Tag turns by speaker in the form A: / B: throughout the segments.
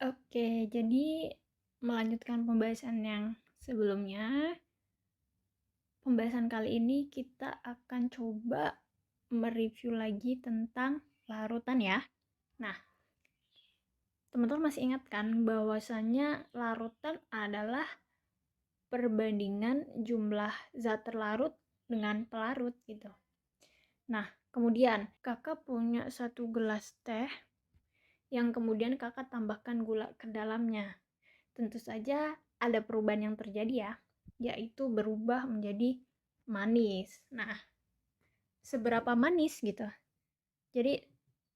A: Oke, jadi melanjutkan pembahasan yang sebelumnya, pembahasan kali ini kita akan coba mereview lagi tentang larutan ya. Nah, teman-teman masih ingat kan bahwasannya larutan adalah perbandingan jumlah zat terlarut dengan pelarut gitu. Nah, kemudian kakak punya satu gelas teh yang kemudian kakak tambahkan gula ke dalamnya. Tentu saja ada perubahan yang terjadi ya, yaitu berubah menjadi manis. Nah, seberapa manis gitu. Jadi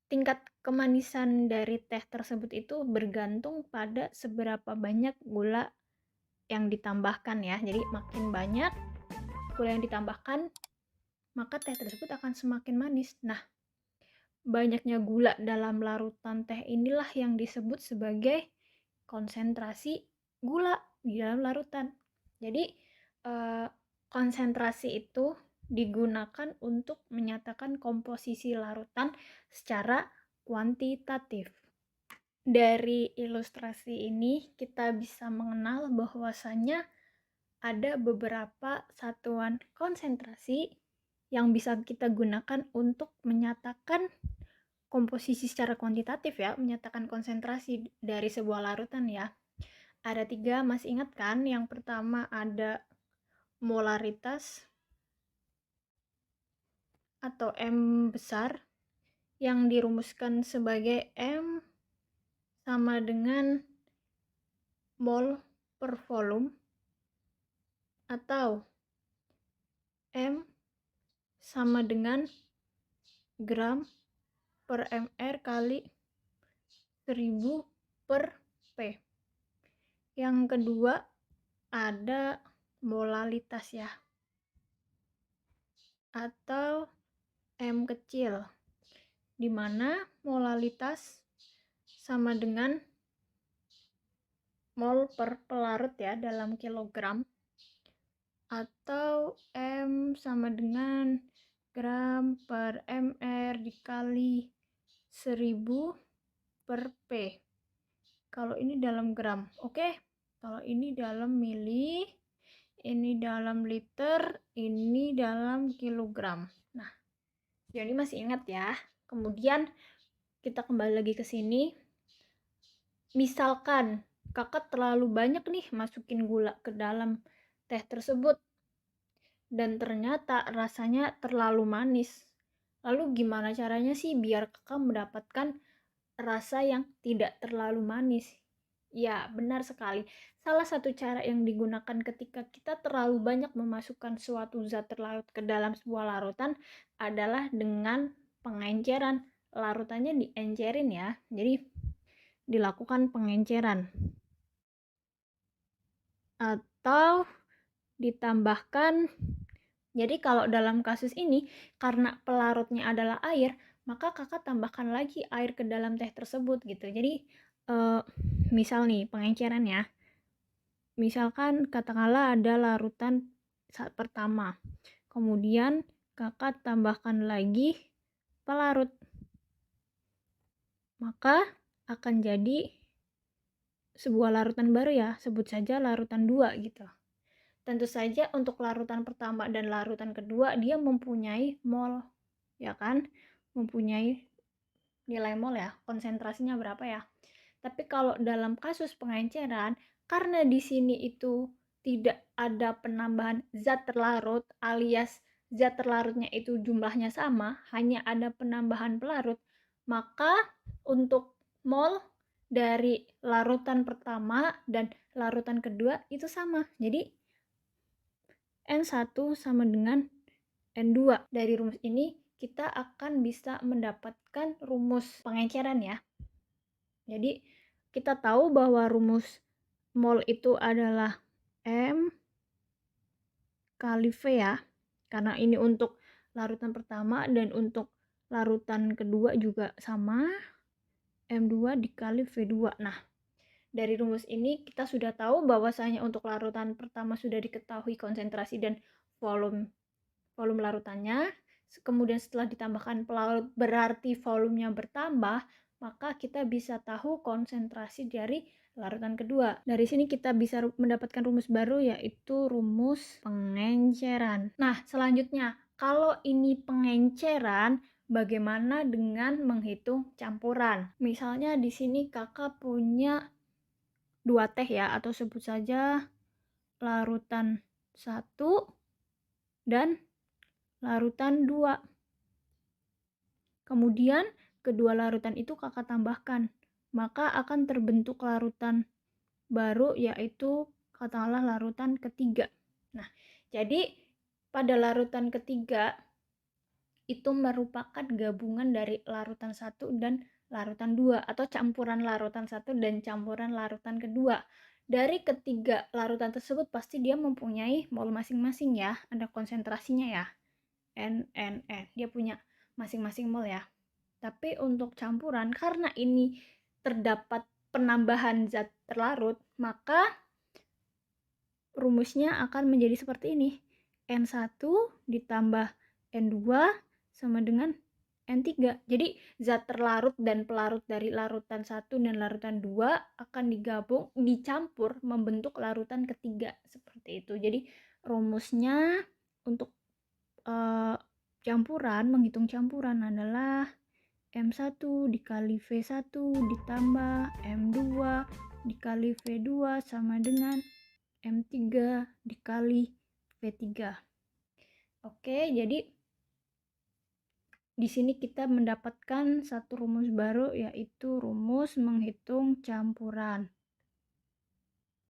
A: tingkat kemanisan dari teh tersebut itu bergantung pada seberapa banyak gula yang ditambahkan ya. Jadi makin banyak gula yang ditambahkan, maka teh tersebut akan semakin manis. Nah, banyaknya gula dalam larutan teh inilah yang disebut sebagai konsentrasi gula di dalam larutan. Jadi konsentrasi itu digunakan untuk menyatakan komposisi larutan secara kuantitatif. Dari ilustrasi ini kita bisa mengenal bahwasannya ada beberapa satuan konsentrasi yang bisa kita gunakan untuk menyatakan komposisi secara kuantitatif ya, menyatakan konsentrasi dari sebuah larutan ya. Ada 3, masih ingat kan? Yang pertama ada molaritas atau M besar yang dirumuskan sebagai M sama dengan mol per volume, atau M sama dengan gram per mr kali 1000 per P. Yang kedua ada molalitas ya, atau M kecil, di mana molalitas sama dengan mol per pelarut ya dalam kilogram, atau M sama dengan gram per mr dikali 1000 per P. Kalau ini dalam gram, oke. Kalau ini dalam mili, ini dalam liter, ini dalam kilogram. Nah, jadi masih ingat ya. Kemudian kita kembali lagi ke sini. Misalkan kakak terlalu banyak nih masukin gula ke dalam teh tersebut dan ternyata rasanya terlalu manis. Lalu gimana caranya sih biar kakak mendapatkan rasa yang tidak terlalu manis? Ya, benar sekali. Salah satu cara yang digunakan ketika kita terlalu banyak memasukkan suatu zat terlarut ke dalam sebuah larutan adalah dengan pengenceran. Larutannya diencerin ya. Jadi dilakukan pengenceran. Atau ditambahkan, jadi kalau dalam kasus ini karena pelarutnya adalah air, maka kakak tambahkan lagi air ke dalam teh tersebut gitu. Jadi misal nih pengenceran ya, misalkan katakanlah ada larutan saat pertama, kemudian kakak tambahkan lagi pelarut, maka akan jadi sebuah larutan baru ya, sebut saja larutan 2 gitu. Tentu saja untuk larutan pertama dan larutan kedua dia mempunyai mol, ya kan? Mempunyai nilai mol ya, konsentrasinya berapa ya. Tapi kalau dalam kasus pengenceran, karena di sini itu tidak ada penambahan zat terlarut alias zat terlarutnya itu jumlahnya sama, hanya ada penambahan pelarut, maka untuk mol dari larutan pertama dan larutan kedua itu sama. Jadi N1 sama dengan N2. Dari rumus ini kita akan bisa mendapatkan rumus pengenceran ya. Jadi kita tahu bahwa rumus mol itu adalah M kali V ya. Karena ini untuk larutan pertama dan untuk larutan kedua juga sama. M2 dikali V2. Nah, dari rumus ini kita sudah tahu bahwasanya untuk larutan pertama sudah diketahui konsentrasi dan volume larutannya. Kemudian setelah ditambahkan pelarut berarti volumenya bertambah, maka kita bisa tahu konsentrasi dari larutan kedua. Dari sini kita bisa mendapatkan rumus baru, yaitu rumus pengenceran. Nah, selanjutnya, kalau ini pengenceran, bagaimana dengan menghitung campuran? Misalnya di sini kakak punya 2 teh ya, atau sebut saja larutan 1 dan larutan 2. Kemudian kedua larutan itu kakak tambahkan, maka akan terbentuk larutan baru, yaitu katakanlah larutan ketiga. Nah, jadi pada larutan ketiga itu merupakan gabungan dari larutan 1 dan larutan 2, atau campuran larutan 1 dan campuran larutan kedua. Dari ketiga larutan tersebut pasti dia mempunyai mol masing-masing ya, ada konsentrasinya ya, N, N, N. Dia punya masing-masing mol ya. Tapi untuk campuran, karena ini terdapat penambahan zat terlarut, maka rumusnya akan menjadi seperti ini. N1 ditambah N2 sama dengan N3. Jadi zat terlarut dan pelarut dari larutan 1 dan larutan 2 akan digabung, dicampur membentuk larutan ketiga. Seperti itu. Jadi rumusnya untuk campuran, menghitung campuran adalah M1 dikali V1 ditambah M2 dikali V2 sama dengan M3 dikali V3. Oke, jadi di sini kita mendapatkan satu rumus baru, yaitu rumus menghitung campuran.